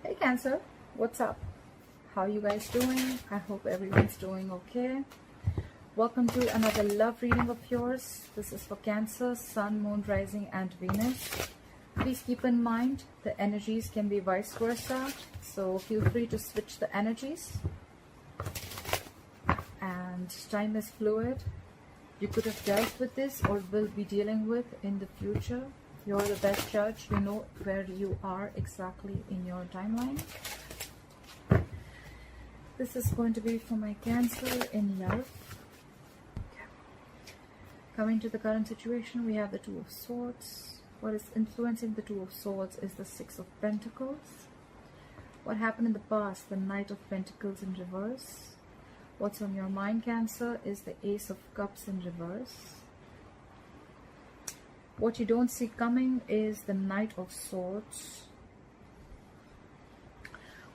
Hey Cancer, what's up? How you guys doing? I hope everyone's doing okay. Welcome to another love reading of yours. This is for Cancer, Sun, Moon, Rising and Venus. Please keep in mind the energies can be vice versa, so feel free to switch the energies. And time is fluid. You could have dealt with this or will be dealing with in the future. You're the best judge. You know where you are exactly in your timeline. This is going to be for my Cancer in love. Coming to the current situation, we have the Two of Swords. What is influencing the Two of Swords is the Six of Pentacles. What happened in the past, the Knight of Pentacles in reverse. What's on your mind, Cancer, is the Ace of Cups in reverse. What you don't see coming is the Knight of Swords.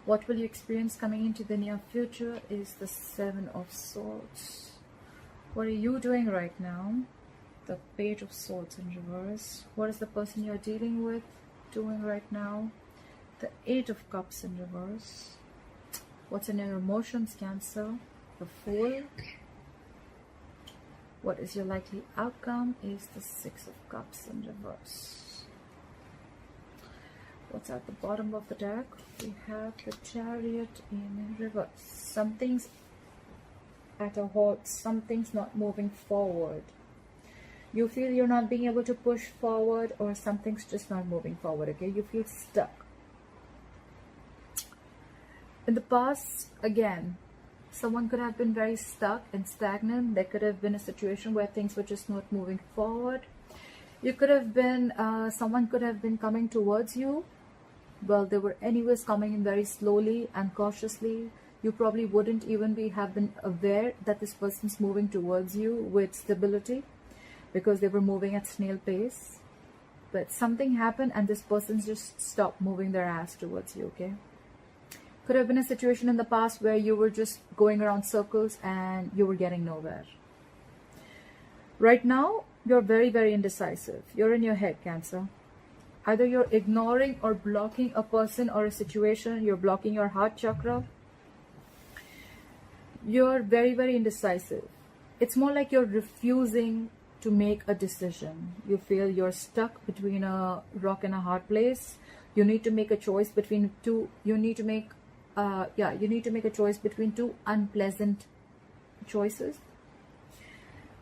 What will you experience coming into the near future is the Seven of Swords. What are you doing right now? The Page of Swords in reverse. What is the person you're dealing with doing right now? The Eight of Cups in reverse. What's in your emotions, Cancer? The Fool. What is your likely outcome is the Six of Cups in reverse. What's at the bottom of the deck? We have the Chariot in reverse. Something's at a halt. Something's not moving forward. You feel you're not being able to push forward, or something's just not moving forward, okay? You feel stuck. In the past, again, someone could have been very stuck and stagnant. There could have been a situation where things were just not moving forward. You could have been, someone could have been coming towards you. Well, they were anyways coming in very slowly and cautiously. You probably wouldn't even have been aware that this person's moving towards you with stability, because they were moving at snail pace. But something happened and this person just stopped moving their ass towards you, okay? Could have been a situation in the past where you were just going around circles and you were getting nowhere. Right now, you're very, very indecisive. You're in your head, Cancer. Either you're ignoring or blocking a person or a situation. You're blocking your heart chakra. You're very, very indecisive. It's more like you're refusing to make a decision. You feel you're stuck between a rock and a hard place. You need to make a choice between two. You need to make a choice between two unpleasant choices.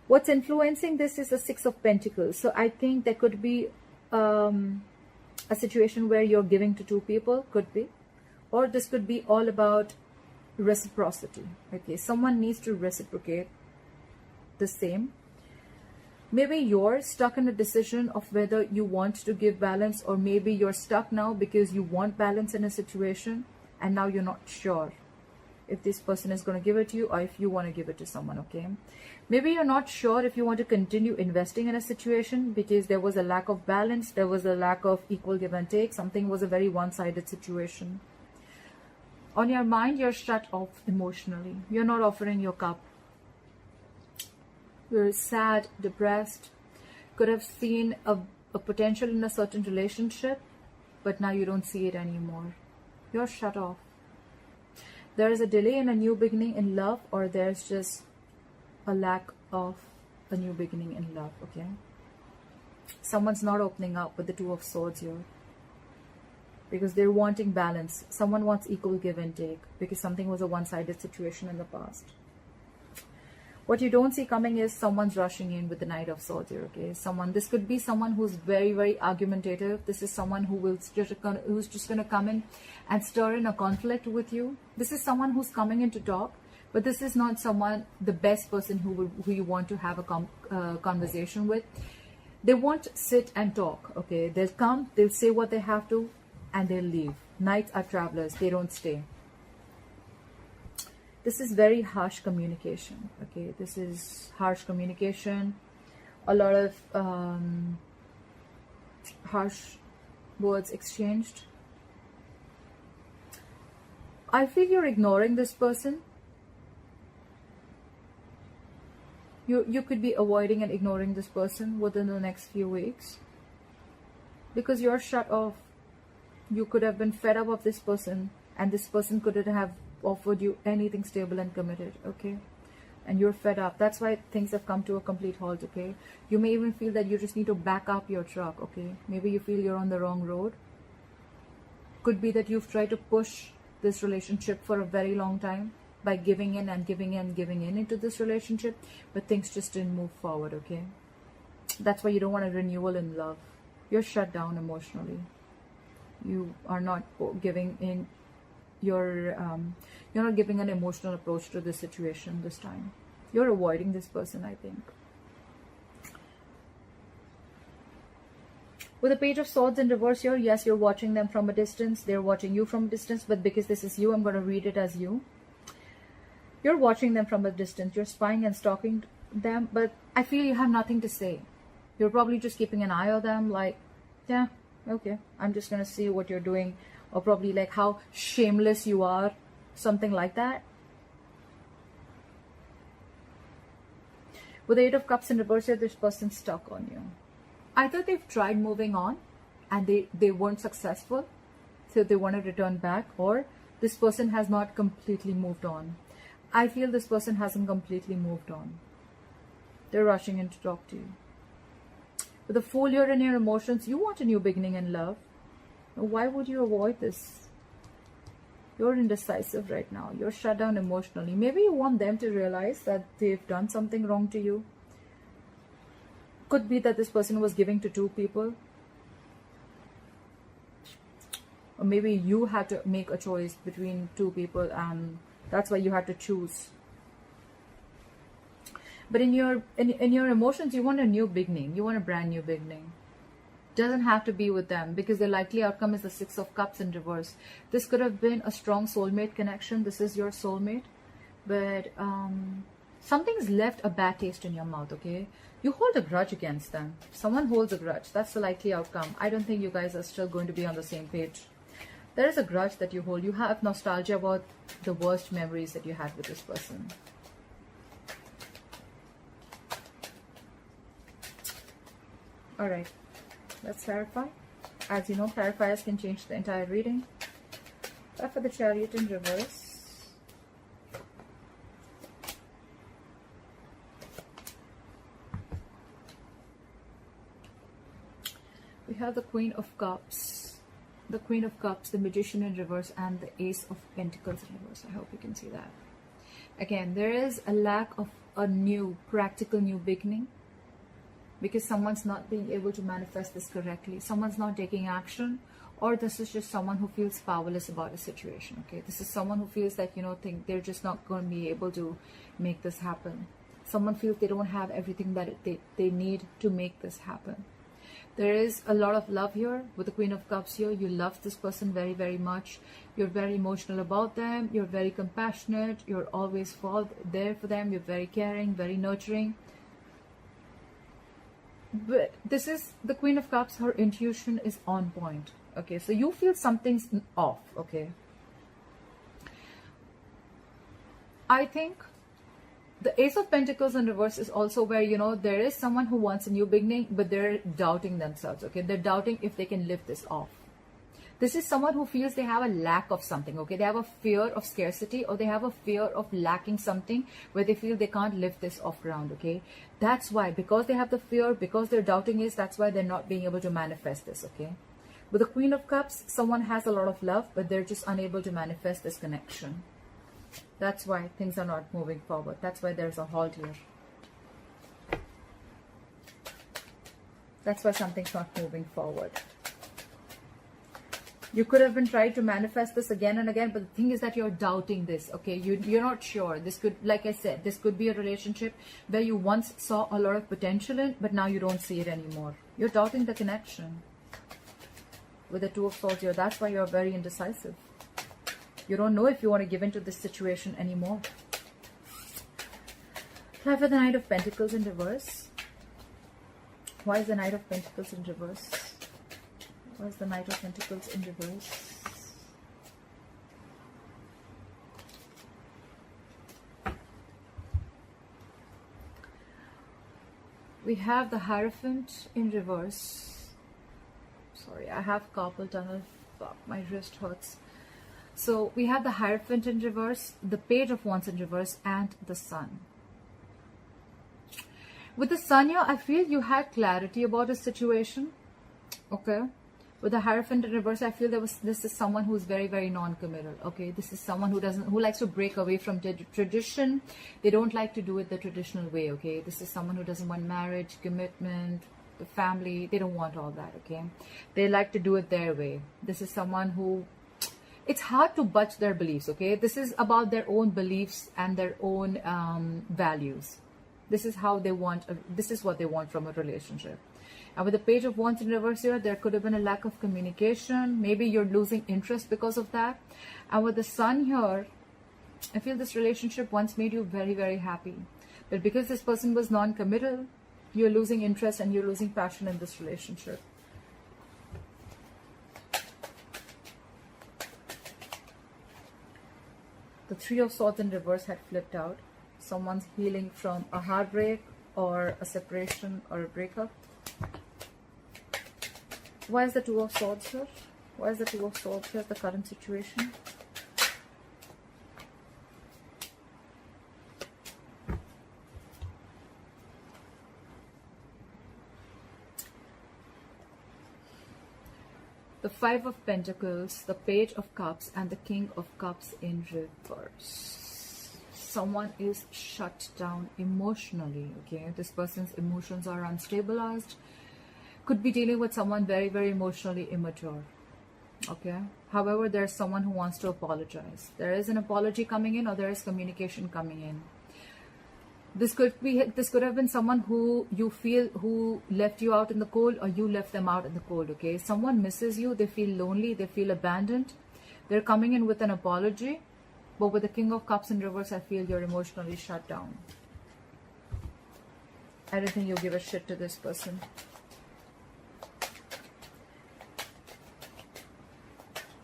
What's influencing this is the Six of Pentacles. So I think there could be a situation where you're giving to two people, could be, or this could be all about reciprocity. Okay, someone needs to reciprocate the same. Maybe you're stuck in a decision of whether you want to give balance, or maybe you're stuck now because you want balance in a situation and now you're not sure if this person is going to give it to you or if you want to give it to someone, okay? Maybe you're not sure if you want to continue investing in a situation because there was a lack of balance, there was a lack of equal give and take, something was a very one-sided situation. On your mind, you're shut off emotionally. You're not offering your cup. You're sad, depressed, could have seen a potential in a certain relationship, but now you don't see it anymore. You're shut off. There is a delay in a new beginning in love, or there's just a lack of a new beginning in love, okay? Someone's not opening up with the Two of Swords here because they're wanting balance. Someone wants equal give and take because something was a one-sided situation in the past. What you don't see coming is someone's rushing in with the Knight of Swords here, okay? This could be someone who's very, very argumentative. This is someone who's just going to come in and stir in a conflict with you. This is someone who's coming in to talk, but this is not someone, the best person who you want to have a conversation with. They won't sit and talk, okay? They'll come, they'll say what they have to, and they'll leave. Knights are travelers. They don't stay. This is very harsh communication, okay? This is harsh communication, a lot of harsh words exchanged. I feel you're ignoring this person. You could be avoiding and ignoring this person within the next few weeks because you're shut off. You could have been fed up of this person, and this person couldn't have offered you anything stable and committed, okay? And you're fed up. That's why things have come to a complete halt, okay? You may even feel that you just need to back up your truck, okay? Maybe you feel you're on the wrong road. Could be that you've tried to push this relationship for a very long time by giving in and giving in and giving in into this relationship, but things just didn't move forward, okay? That's why you don't want a renewal in love. You're shut down emotionally. You are not giving in you're not giving an emotional approach to this situation this time. You're avoiding this person, I think. With the Page of Swords in reverse here, yes, you're watching them from a distance. They're watching you from a distance, but because this is you, I'm going to read it as you. You're watching them from a distance. You're spying and stalking them, but I feel you have nothing to say. You're probably just keeping an eye on them, like, yeah, okay, I'm just going to see what you're doing, or probably like how shameless you are, something like that. With the Eight of Cups in reverse here, this person's stuck on you. Either they've tried moving on and they weren't successful, so they want to return back, or this person has not completely moved on. I feel this person hasn't completely moved on. They're rushing in to talk to you. With the Fool here in your emotions, you want a new beginning in love. Why would you avoid this? You're indecisive right now. You're shut down emotionally. Maybe you want them to realize that they've done something wrong to you. Could be that this person was giving to two people. Or maybe you had to make a choice between two people, and that's why you had to choose. But in your emotions, you want a new beginning. You want a brand new beginning. Doesn't have to be with them, because the likely outcome is the Six of Cups in reverse. This could have been a strong soulmate connection. This is your soulmate. But something's left a bad taste in your mouth, okay? You hold a grudge against them. Someone holds a grudge. That's the likely outcome. I don't think you guys are still going to be on the same page. There is a grudge that you hold. You have nostalgia about the worst memories that you had with this person. All right, let's clarify. As you know, clarifiers can change the entire reading. But for the Chariot in reverse, we have the Queen of Cups, the Queen of Cups, the Magician in reverse, and the Ace of Pentacles in reverse. I hope you can see that. Again, there is a lack of a new, practical new beginning, because someone's not being able to manifest this correctly. Someone's not taking action, or this is just someone who feels powerless about a situation, okay? This is someone who feels that, think they're just not going to be able to make this happen. Someone feels they don't have everything that they need to make this happen. There is a lot of love here with the Queen of Cups here. You love this person very, very much. You're very emotional about them. You're very compassionate. You're always there for them. You're very caring, very nurturing. But this is the Queen of Cups. Her intuition is on point. Okay, so you feel something's off. Okay, I think the Ace of Pentacles in reverse is also where, there is someone who wants a new beginning, but they're doubting themselves. Okay, they're doubting if they can live this off. This is someone who feels they have a lack of something, okay? They have a fear of scarcity, or they have a fear of lacking something where they feel they can't lift this off ground, okay? That's why, because they have the fear, because they're doubting it, that's why they're not being able to manifest this, okay? With the Queen of Cups, someone has a lot of love, but they're just unable to manifest this connection. That's why things are not moving forward. That's why there's a halt here. That's why something's not moving forward. You could have been trying to manifest this again and again, but the thing is that you're doubting this, okay? You're not sure. This could, like I said, this could be a relationship where you once saw a lot of potential in, but now you don't see it anymore. You're doubting the connection. With the Two of Swords here, that's why you're very indecisive. You don't know if you want to give into this situation anymore. Try for the Knight of Pentacles in reverse. Why is the Knight of Pentacles in reverse? Why is the Knight of Pentacles in reverse? We have the Hierophant in reverse. Sorry, I have carpal tunnel Fuck, my wrist hurts. So we have the Hierophant in reverse, the Page of Wands in reverse, and the Sun. With the Sun here, I feel you had clarity about a situation. Okay. With the Hierophant in reverse, I feel this is someone who's very, very non-committal. Okay. This is someone who likes to break away from tradition. They don't like to do it the traditional way. Okay. This is someone who doesn't want marriage, commitment, the family. They don't want all that. Okay. They like to do it their way. This is someone who, it's hard to budge their beliefs. Okay. This is about their own beliefs and their own values. This is how they want, this is what they want from a relationship. And with the Page of Wands in reverse here, there could have been a lack of communication. Maybe you're losing interest because of that. And with the Sun here, I feel this relationship once made you very, very happy. But because this person was non-committal, you're losing interest and you're losing passion in this relationship. The Three of Swords in reverse had flipped out. Someone's healing from a heartbreak or a separation or a breakup. Why is the Two of Swords here? Why is the Two of Swords here, the current situation? The Five of Pentacles, the Page of Cups, and the King of Cups in reverse. Someone is shut down emotionally. Okay, this person's emotions are unstabilized. Could be dealing with someone very, very emotionally immature. Okay, however, there's someone who wants to apologize. There is an apology coming in, or there is communication coming in. This could have been someone who you feel who left you out in the cold, or you left them out in the cold. Okay, someone misses you, they feel lonely, they feel abandoned. They're coming in with an apology. But with the King of Cups in reverse, I feel you're emotionally shut down. I don't think you give a shit to this person.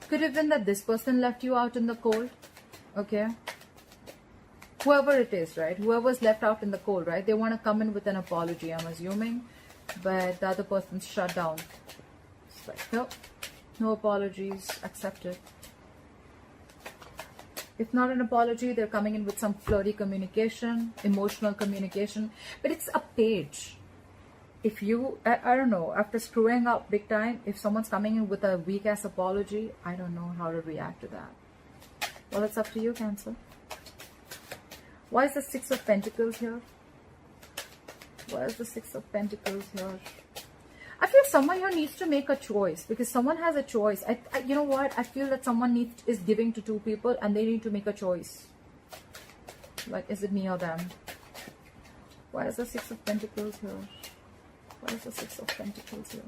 Could have been that this person left you out in the cold. Okay. Whoever it is, right? Whoever's left out in the cold, right? They want to come in with an apology, I'm assuming. But the other person's shut down. It's like, nope. No apologies accepted. If not an apology, they're coming in with some flirty communication, emotional communication. But it's a page. If you, I don't know, after screwing up big time, if someone's coming in with a weak-ass apology, I don't know how to react to that. Well, it's up to you, Cancer. Why is the Six of Pentacles here? Why is the Six of Pentacles here? I feel someone here needs to make a choice, because someone has a choice. You know what? I feel that someone is giving to two people and they need to make a choice. Like, is it me or them? Why is the Six of Pentacles here? Why is the Six of Pentacles here?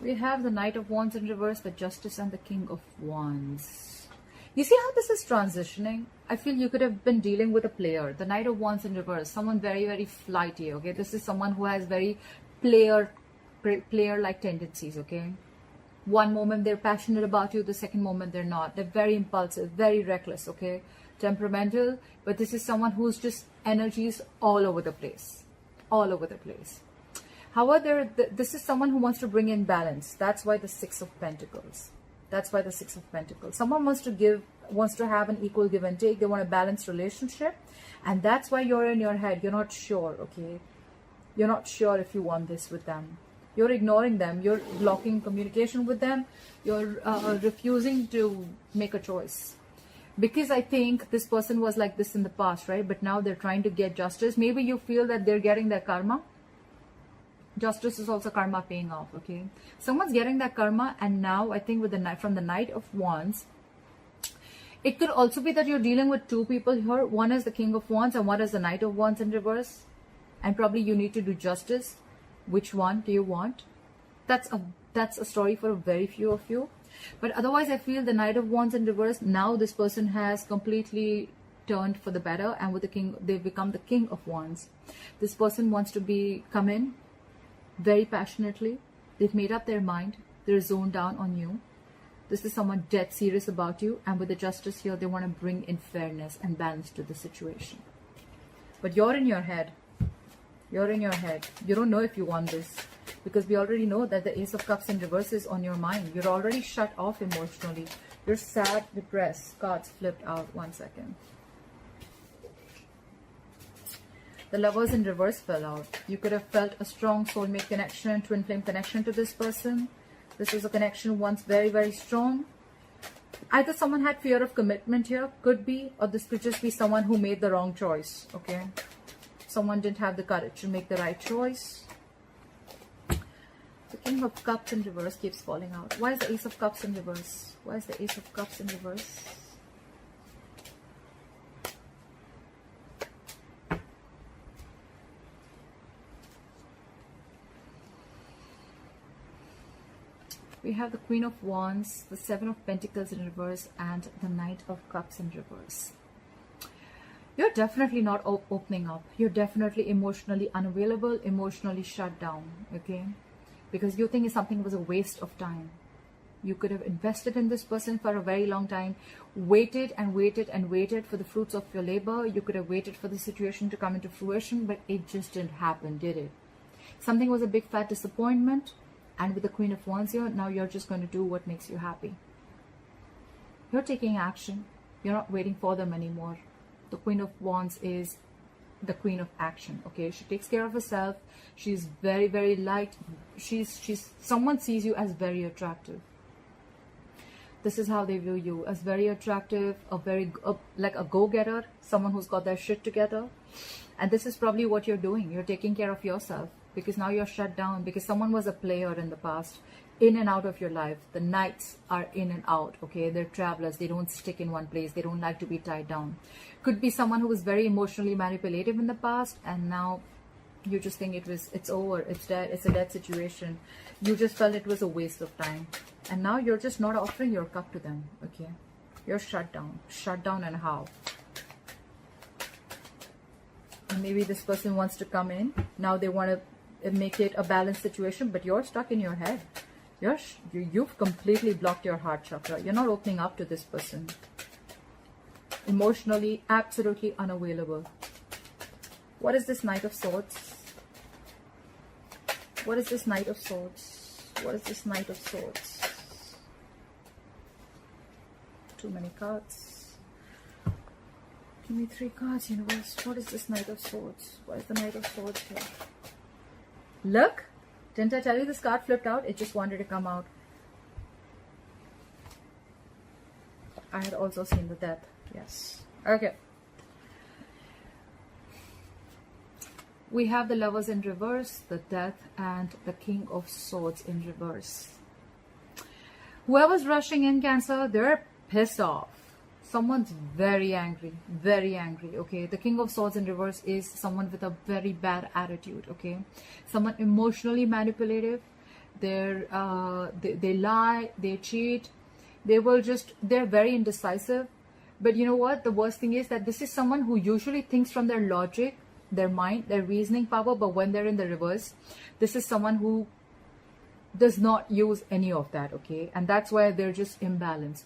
We have the Knight of Wands in reverse, the Justice, and the King of Wands. You see how this is transitioning? I feel you could have been dealing with a player. The Knight of Wands in reverse, someone very, very flighty, okay? This is someone who has very player-like tendencies, okay? One moment they're passionate about you, the second moment they're not. They're very impulsive, very reckless, okay? Temperamental, but this is someone who's just energies all over the place. All over the place. However, this is someone who wants to bring in balance. That's why the Six of Pentacles. That's why the Six of Pentacles. Someone wants to have an equal give and take. They want a balanced relationship. And that's why you're in your head. You're not sure, okay? You're not sure if you want this with them. You're ignoring them. You're blocking communication with them. You're refusing to make a choice. Because I think this person was like this in the past, right? But now they're trying to get justice. Maybe you feel that they're getting their karma. Justice is also karma paying off, okay? Someone's getting that karma, and now I think with from the Knight of Wands, it could also be that you're dealing with two people here. One is the King of Wands and one is the Knight of Wands in reverse. And probably you need to do justice. Which one do you want? That's a story for a very few of you. But otherwise, I feel the Knight of Wands in reverse, now this person has completely turned for the better, and with the King, they've become the King of Wands. This person wants to come in very passionately. They've made up their mind. They're zoned down on you. This is someone dead serious about you, and with the justice here, they want to bring in fairness and balance to the situation. But you're in your head. You're in your head. You don't know if you want this, because we already know that the Ace of Cups in reverse is on your mind. You're already shut off emotionally. You're sad, depressed. Cards flipped out. 1 second. The Lovers in reverse fell out. You could have felt a strong soulmate connection, twin flame connection to this person. This was a connection once very, very strong. Either someone had fear of commitment here, could be, or this could just be someone who made the wrong choice, okay? Someone didn't have the courage to make the right choice. The King of Cups in reverse keeps falling out. Why is the Ace of Cups in reverse? Why is the Ace of Cups in reverse? We have the Queen of Wands, the Seven of Pentacles in reverse, and the Knight of Cups in reverse. You're definitely not opening up. You're definitely emotionally unavailable, emotionally shut down, okay? Because you think something was a waste of time. You could have invested in this person for a very long time, waited and waited and waited for the fruits of your labor. You could have waited for the situation to come into fruition, but it just didn't happen, did it? Something was a big fat disappointment. And with the Queen of Wands here, now you're just going to do what makes you happy. You're taking action. You're not waiting for them anymore. The Queen of Wands is the Queen of action, okay? She takes care of herself. She's very, very light. Someone sees you as very attractive. This is how they view you, as very attractive, like a go-getter, someone who's got their shit together. And this is probably what you're doing. You're taking care of yourself. Because now you're shut down, because someone was a player in the past, in and out of your life. The knights are in and out, okay? They're travelers. They don't stick in one place. They don't like to be tied down. Could be someone who was very emotionally manipulative in the past, and now you just think it's over, it's dead, it's a dead situation. You just felt it was a waste of time. And now you're just not offering your cup to them, okay? You're shut down. Shut down, and how? And maybe this person wants to come in. Now they want to make it a balanced situation, but you're stuck in your head. You've completely blocked your heart chakra. You're not opening up to this person. Emotionally, absolutely unavailable. What is this Knight of Swords? What is this Knight of Swords? What is this Knight of Swords? Too many cards. Give me 3 cards, universe. What is this Knight of Swords? Why is the Knight of Swords here? Look, didn't I tell you this card flipped out? It just wanted to come out. I had also seen the Death. Yes. Okay. We have the Lovers in reverse, the Death, and the King of Swords in reverse. Whoever's rushing in, Cancer, they're pissed off. Someone's very angry, okay? The King of Swords in reverse is someone with a very bad attitude, okay? Someone emotionally manipulative. They lie, they cheat. They're very indecisive. But you know what? The worst thing is that this is someone who usually thinks from their logic, their mind, their reasoning power, but when they're in the reverse, this is someone who does not use any of that, okay? And that's why they're just imbalanced.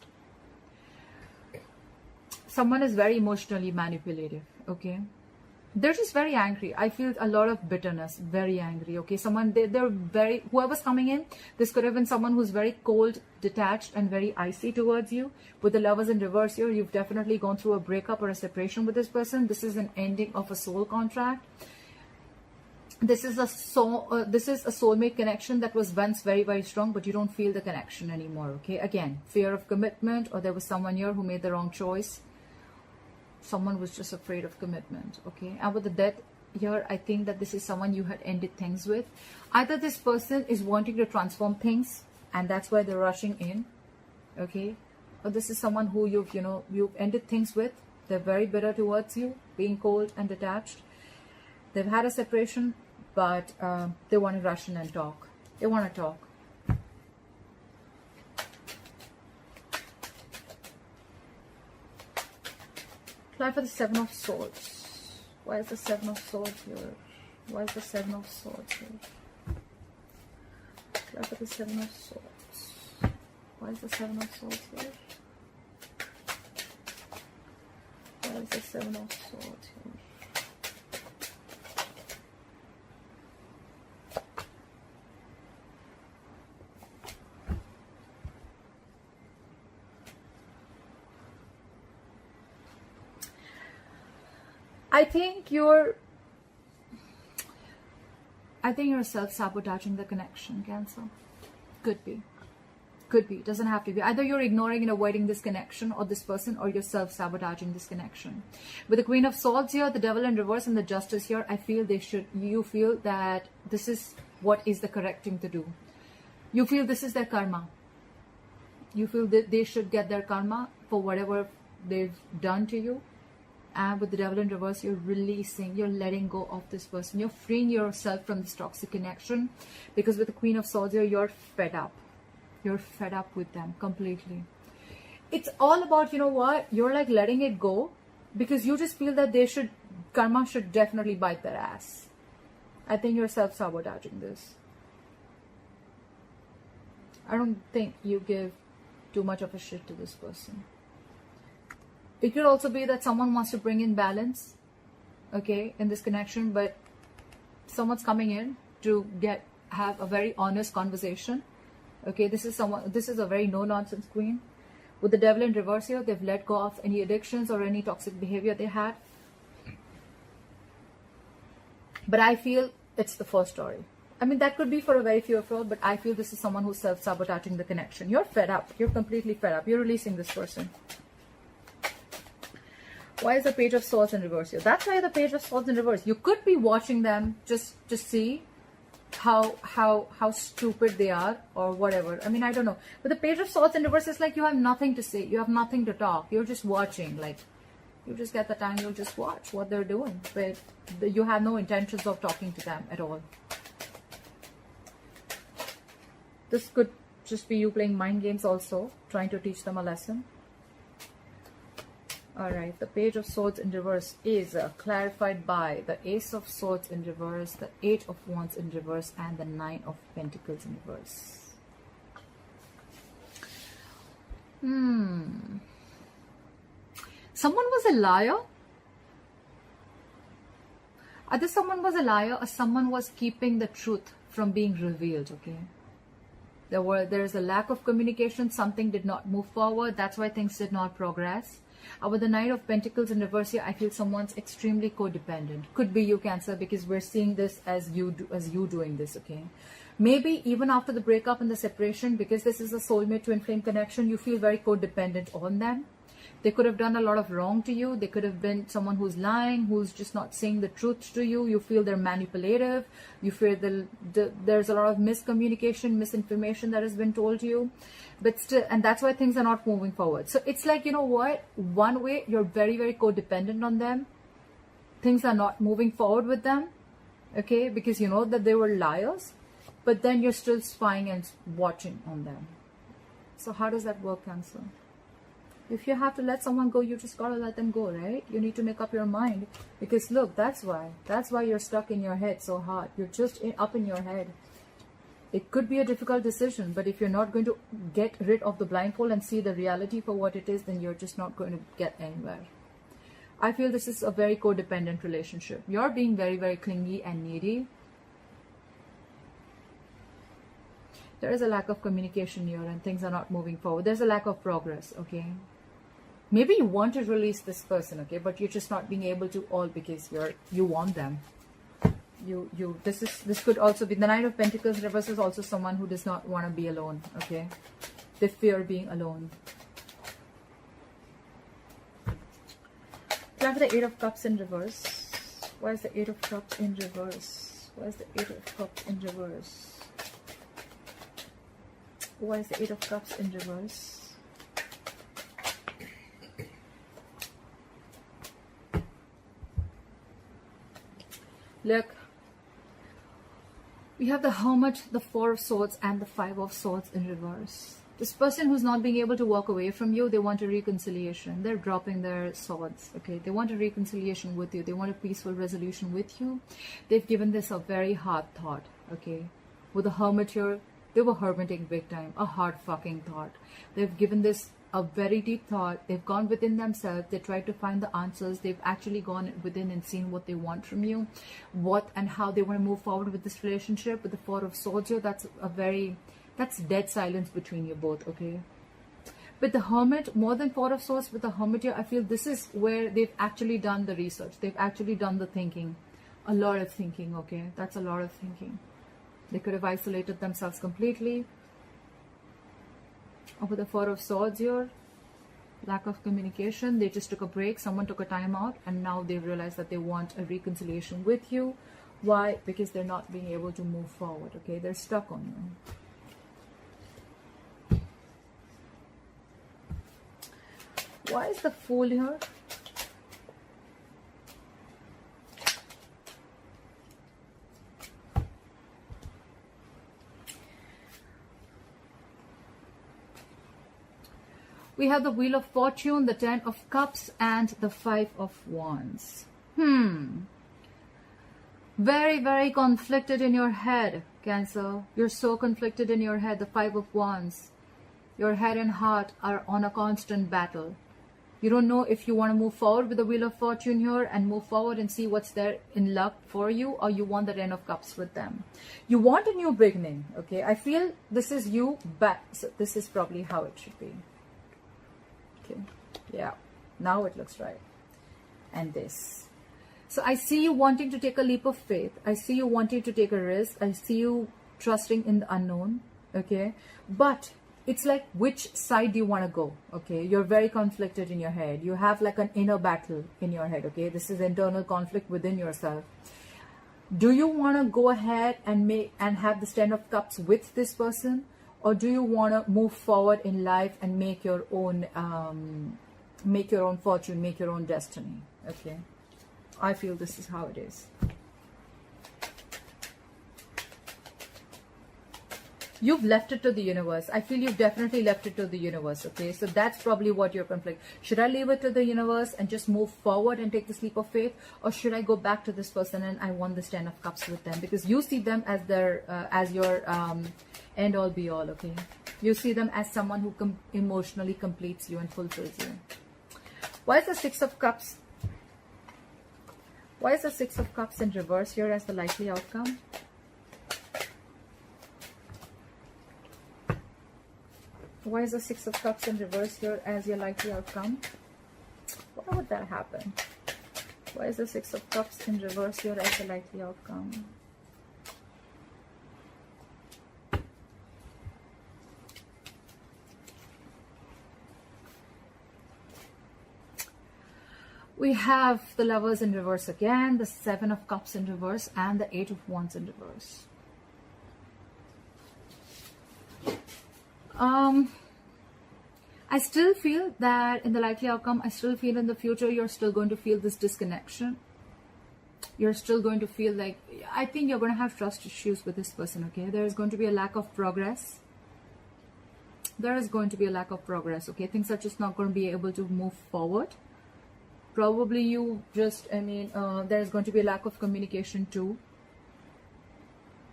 Someone is very emotionally manipulative, okay? They're just very angry. I feel a lot of bitterness, very angry, okay? Whoever's coming in, this could have been someone who's very cold, detached, and very icy towards you. With the Lovers in reverse here, you've definitely gone through a breakup or a separation with this person. This is an ending of a soul contract. This is a soulmate connection that was once very, very strong, but you don't feel the connection anymore, okay? Again, fear of commitment, or there was someone here who made the wrong choice. Someone was just afraid of commitment, okay? And with the Death here, I think that this is someone you had ended things with. Either this person is wanting to transform things, and that's why they're rushing in, okay? Or this is someone who you've ended things with. They're very bitter towards you, being cold and detached. They've had a separation, but they want to rush in and talk. They want to talk. Apply for the Seven of Swords. Why is the Seven of Swords here? Why is the Seven of Swords here? Apply for the Seven of Swords. Why is the Seven of Swords here? Why is the Seven of Swords here? I think you're self-sabotaging the connection, Cancer. Could be. Could be. Doesn't have to be. Either you're ignoring and avoiding this connection or this person, or you're self-sabotaging this connection. With the Queen of Swords here, the Devil in reverse, and the Justice here, I feel you feel that this is what is the correct thing to do. You feel this is their karma. You feel that they should get their karma for whatever they've done to you. And with the Devil in reverse, you're releasing, you're letting go of this person. You're freeing yourself from this toxic connection. Because with the Queen of Swords here, you're fed up. You're fed up with them completely. It's all about, you know what? You're like letting it go. Because you just feel that karma should definitely bite their ass. I think you're self-sabotaging this. I don't think you give too much of a shit to this person. It could also be that someone wants to bring in balance, okay, in this connection, but someone's coming in to have a very honest conversation, okay. This is a very no-nonsense queen. With the Devil in reverse here, they've let go of any addictions or any toxic behavior they had. But I feel it's the first story. I mean, that could be for a very few of you, but I feel this is someone who's self-sabotaging the connection. You're fed up. You're completely fed up. You're releasing this person. Why is the Page of Swords in reverse here? That's why the Page of Swords in reverse. You could be watching them just to see how stupid they are or whatever. I mean, I don't know. But the Page of Swords in reverse is like you have nothing to say. You have nothing to talk. You're just watching. Like, you just get the time. You'll just watch what they're doing. But you have no intentions of talking to them at all. This could just be you playing mind games also. Trying to teach them a lesson. Alright, the Page of Swords in reverse is clarified by the Ace of Swords in reverse, the Eight of Wands in reverse, and the Nine of Pentacles in reverse. Someone was a liar. Either someone was a liar or someone was keeping the truth from being revealed, okay? There's a lack of communication. Something did not move forward. That's why things did not progress. With the Knight of Pentacles in reverse here, I feel someone's extremely codependent. Could be you, Cancer, because we're seeing this as you doing this, okay? Maybe even after the breakup and the separation, because this is a soulmate twin flame connection, you feel very codependent on them. They could have done a lot of wrong to you. They could have been someone who's lying, who's just not saying the truth to you. You feel they're manipulative. You feel there's a lot of miscommunication, misinformation that has been told to you. But still, and that's why things are not moving forward. So it's like, you know what? One way, you're very, very codependent on them. Things are not moving forward with them, okay? Because you know that they were liars. But then you're still spying and watching on them. So how does that work, Cancer? If you have to let someone go, you just gotta let them go, right? You need to make up your mind. Because look, that's why you're stuck in your head so hard. You're just up in your head. It could be a difficult decision, but if you're not going to get rid of the blindfold and see the reality for what it is, then you're just not going to get anywhere. I feel this is a very codependent relationship. You're being very, very clingy and needy. There is a lack of communication here and things are not moving forward. There's a lack of progress, okay? Maybe you want to release this person, okay? But you're just not being able to all because you want them. This could also be the Knight of Pentacles reverse is also someone who does not want to be alone, okay? They fear being alone. We have the Eight of Cups in reverse. Why is the Eight of Cups in reverse? Why is the Eight of Cups in reverse? Why is the Eight of Cups in reverse? Look, we have the Hermit, the Four of Swords, and the Five of Swords in reverse. This person who's not being able to walk away from you, they want a reconciliation. They're dropping their swords, okay? They want a reconciliation with you. They want a peaceful resolution with you. They've given this a very hard thought, okay? With the Hermit here, They were hermiting big time, a hard fucking thought. They've given this a very deep thought. They've gone within themselves. They tried to find the answers. They've actually gone within and seen what they want from you, what and how they want to move forward with this relationship. With the Four of Swords here, that's dead silence between you both, okay? With the Hermit, more than Four of Swords, with the Hermit here, I feel this is where they've actually done the research. They've actually done the thinking. A lot of thinking, okay? That's a lot of thinking. They could have isolated themselves completely. Over the Four of Swords here, lack of communication. They just took a break. Someone took a time out, and now they realize that they want a reconciliation with you. Why? Because they're not being able to move forward, okay? They're stuck on you. Why is the Fool here? We have the Wheel of Fortune, the Ten of Cups, and the Five of Wands. Very, very conflicted in your head, Cancer. You're so conflicted in your head. The Five of Wands. Your head and heart are on a constant battle. You don't know if you want to move forward with the Wheel of Fortune here and move forward and see what's there in luck for you, or you want the Ten of Cups with them. You want a new beginning, okay? I feel this is you, but so this is probably how it should be. Okay, yeah, now it looks right. And this. So I see you wanting to take a leap of faith. I see you wanting to take a risk. I see you trusting in the unknown, okay? But it's like, which side do you want to go, okay? You're very conflicted in your head. You have like an inner battle in your head, okay? This is internal conflict within yourself. Do you want to go ahead and have the Ten of Cups with this person? Or do you want to move forward in life and make your own fortune, make your own destiny? Okay, I feel this is how it is. You've left it to the universe. I feel you've definitely left it to the universe. Okay, so that's probably what your conflict. Should I leave it to the universe and just move forward and take this leap of faith, or should I go back to this person and I want this Ten of Cups with them? Because you see them as your end all be all. Okay, you see them as someone who emotionally completes you and fulfills you. Why is the Six of Cups? Why is the Six of Cups in reverse here as the likely outcome? Why is the Six of Cups in reverse here as your likely outcome? Why would that happen? Why is the Six of Cups in reverse here as the likely outcome? We have the Lovers in reverse again, the Seven of Cups in reverse, and the Eight of Wands in reverse. I still feel that in the likely outcome, I still feel in the future, you're still going to feel this disconnection. You're still going to feel like, I think you're going to have trust issues with this person, okay? There is going to be a lack of progress. There is going to be a lack of progress, okay? Things are just not going to be able to move forward. Probably you just, there's going to be a lack of communication too.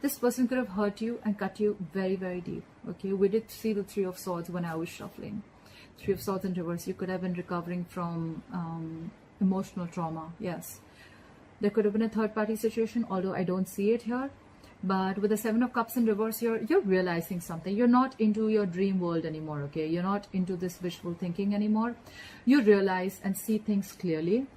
This person could have hurt you and cut you very, very deep, okay? We did see the Three of Swords when I was shuffling. Three of Swords in reverse. You could have been recovering from emotional trauma, yes. There could have been a third-party situation, although I don't see it here. But with the Seven of Cups in reverse, you're realizing something. You're not into your dream world anymore, okay? You're not into this wishful thinking anymore. You realize and see things clearly.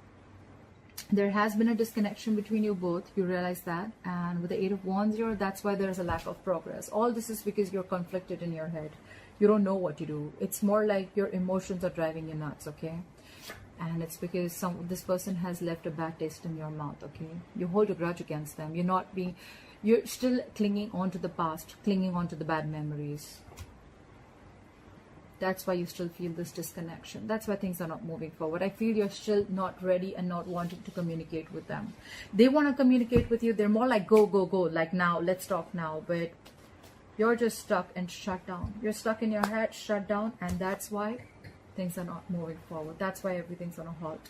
There has been a disconnection between you both. You realize that. And with the Eight of Wands here, that's why there's a lack of progress. All this is because you're conflicted in your head. You don't know what to do. It's more like your emotions are driving you nuts, okay? And it's because this person has left a bad taste in your mouth, okay? You hold a grudge against them. You're still clinging on to the past, clinging on to the bad memories. That's why you still feel this disconnection. That's why things are not moving forward. I feel you're still not ready and not wanting to communicate with them. They want to communicate with you. They're more like, go, go, go. Like now, let's talk now. But you're just stuck and shut down. You're stuck in your head, shut down. And that's why things are not moving forward. That's why everything's on a halt.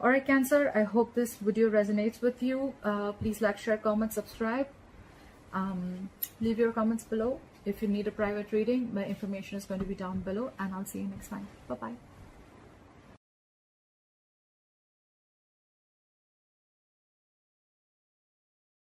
Alright, Cancer, I hope this video resonates with you. Please like, share, comment, subscribe. Leave your comments below. If you need a private reading, my information is going to be down below, and I'll see you next time. Bye bye.